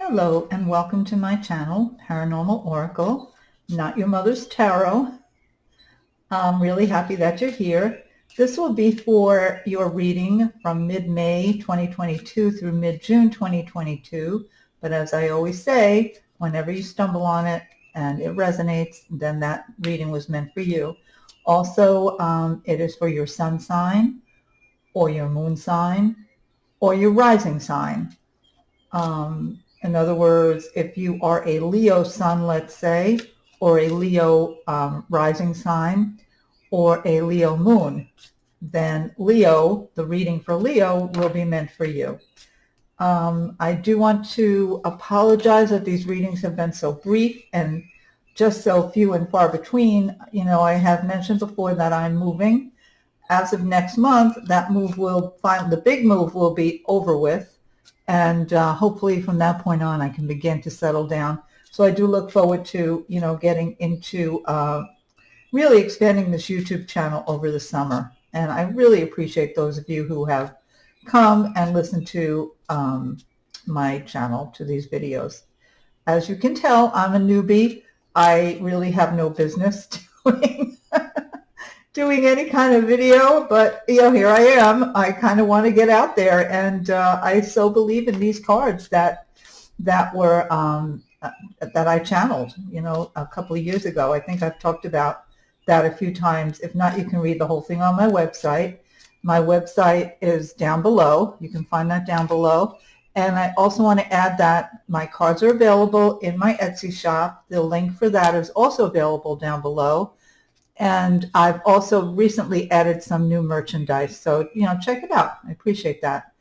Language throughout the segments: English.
Hello and welcome to my channel, Paranormal Oracle, Not Your Mother's Tarot. I'm really happy that you're here. This will be for your reading from mid-May 2022 through mid-June 2022. But as I always say, whenever you stumble on it and it resonates, then that reading was meant for you. Also, it is for your sun sign or your moon sign or your rising sign. In other words, if you are a Leo sun, let's say, or a Leo rising sign, or a Leo moon, then Leo, the reading for Leo, will be meant for you. I do want to apologize that these readings have been so brief and just so few and far between. You know, I have mentioned before that I'm moving. As of next month, that move will the big move will be over with. And hopefully from that point on, I can begin to settle down. So I do look forward to, getting into really expanding this YouTube channel over the summer. And I really appreciate those of you who have come and listened to my channel, to these videos. As you can tell, I'm a newbie. I really have no business doing any kind of video, but here I am. I kind of want to get out there, and I so believe in these cards that were that I channeled, a couple of years ago. I think I've talked about that a few times. If not, you can read the whole thing on my website. My website is down below. You can find that down below. And I also want to add that my cards are available in my Etsy shop. The link for that is also available down below. And I've also recently added some new merchandise. So, check it out. I appreciate that.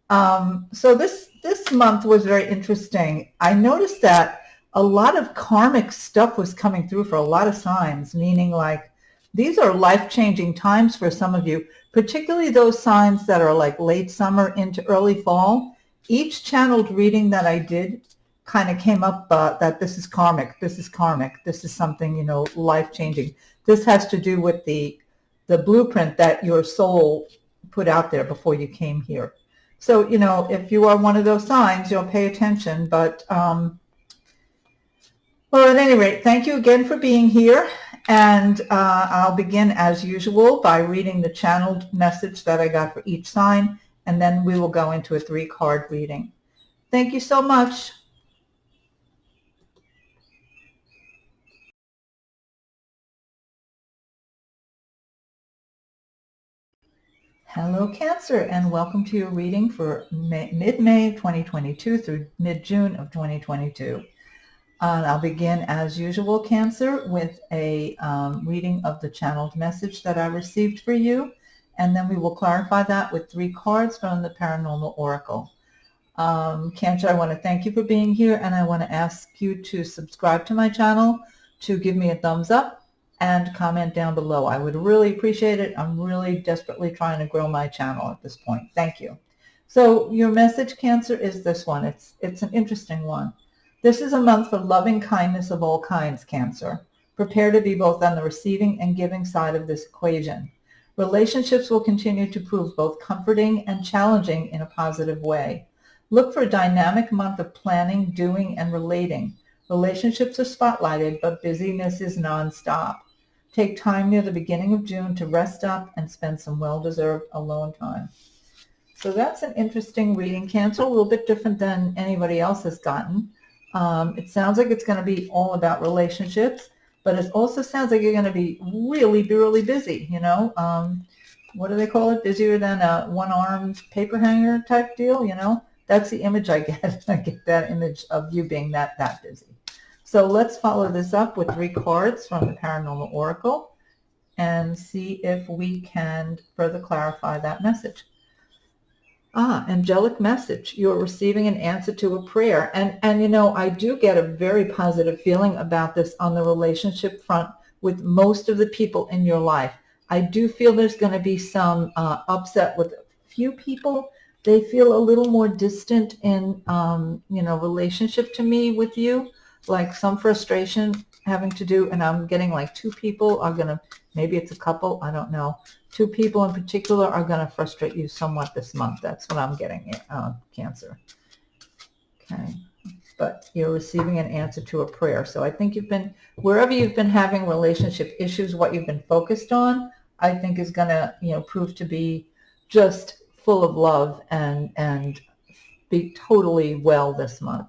So this month was very interesting. I noticed that a lot of karmic stuff was coming through for a lot of signs, meaning like these are life-changing times for some of you, particularly those signs that are like late summer into early fall. Each channeled reading that I did kind of came up that this is karmic, this is karmic, this is something, life-changing. This has to do with the blueprint that your soul put out there before you came here. So, if you are one of those signs, you'll pay attention. But, well, at any rate, thank you again for being here. And I'll begin as usual by reading the channeled message that I got for each sign. And then we will go into a 3-card reading. Thank you so much. Hello, Cancer, and welcome to your reading for mid-May 2022 through mid-June of 2022. I'll begin as usual, Cancer, with a reading of the channeled message that I received for you, and then we will clarify that with 3 cards from the Paranormal Oracle. Cancer, I want to thank you for being here, and I want to ask you to subscribe to my channel, to give me a thumbs up, and comment down below. I would really appreciate it. I'm really desperately trying to grow my channel at this point. Thank you. So your message, Cancer, is this one. It's an interesting one. This is a month for loving kindness of all kinds, Cancer. Prepare to be both on the receiving and giving side of this equation. Relationships will continue to prove both comforting and challenging in a positive way. Look for a dynamic month of planning, doing, and relating. Relationships are spotlighted, but busyness is nonstop. Take time near the beginning of June to rest up and spend some well-deserved alone time. So that's an interesting reading, Cancer, a little bit different than anybody else has gotten. It sounds like it's going to be all about relationships, but it also sounds like you're going to be really busy, what do they call it? Busier than a one-armed paper hanger type deal, That's the image I get. I get that image of you being that busy. So let's follow this up with 3 cards from the Paranormal Oracle and see if we can further clarify that message. Angelic message. You're receiving an answer to a prayer. And I do get a very positive feeling about this on the relationship front with most of the people in your life. I do feel there's going to be some upset with a few people. They feel a little more distant in, relationship to me with you. Like some frustration having to do, and I'm getting like 2 people are going to, maybe it's a couple, I don't know. 2 people in particular are going to frustrate you somewhat this month. That's what I'm getting, Cancer. Okay, let's but you're receiving an answer to a prayer. So I think wherever you've been having relationship issues, what you've been focused on, I think is going to, prove to be just full of love and be totally well this month.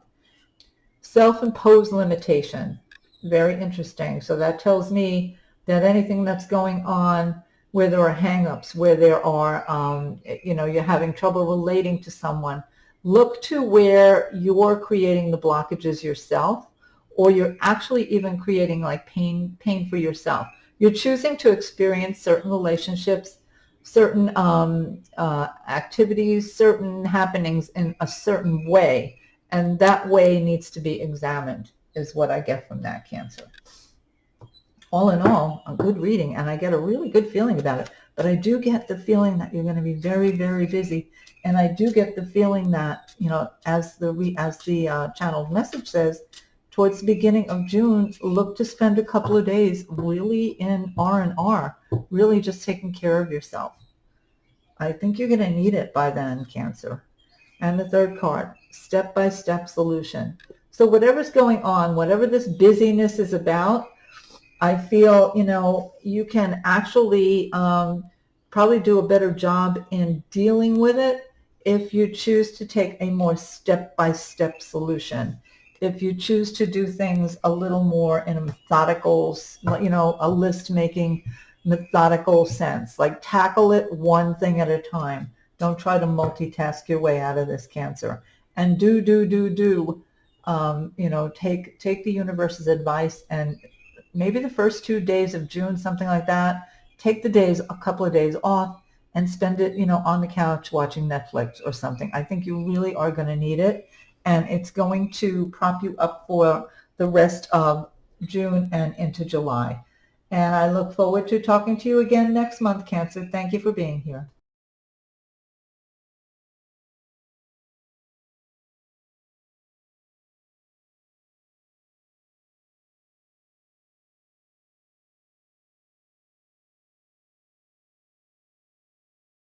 Self-imposed limitation, very interesting. So that tells me that anything that's going on where there are hang-ups, where there are, you're having trouble relating to someone, look to where you're creating the blockages yourself, or you're actually even creating like pain for yourself. You're choosing to experience certain relationships, certain activities, certain happenings in a certain way, and that way needs to be examined, is what I get from that, Cancer. All in all, a good reading, and I get a really good feeling about it. But I do get the feeling that you're going to be very, very busy, and I do get the feeling that, as the channeled message says, towards the beginning of June, look to spend a couple of days really in R&R, really just taking care of yourself. I think you're going to need it by then, Cancer. And the third card, step-by-step solution. So whatever's going on, whatever this busyness is about, I feel, you can actually probably do a better job in dealing with it if you choose to take a more step-by-step solution. If you choose to do things a little more in a methodical, a list-making methodical sense, like tackle it one thing at a time. Don't try to multitask your way out of this, Cancer. And take the universe's advice, and maybe the first 2 days of June, something like that, take a couple of days off and spend it, on the couch watching Netflix or something. I think you really are going to need it, and it's going to prop you up for the rest of June and into July. And I look forward to talking to you again next month, Cancer. Thank you for being here.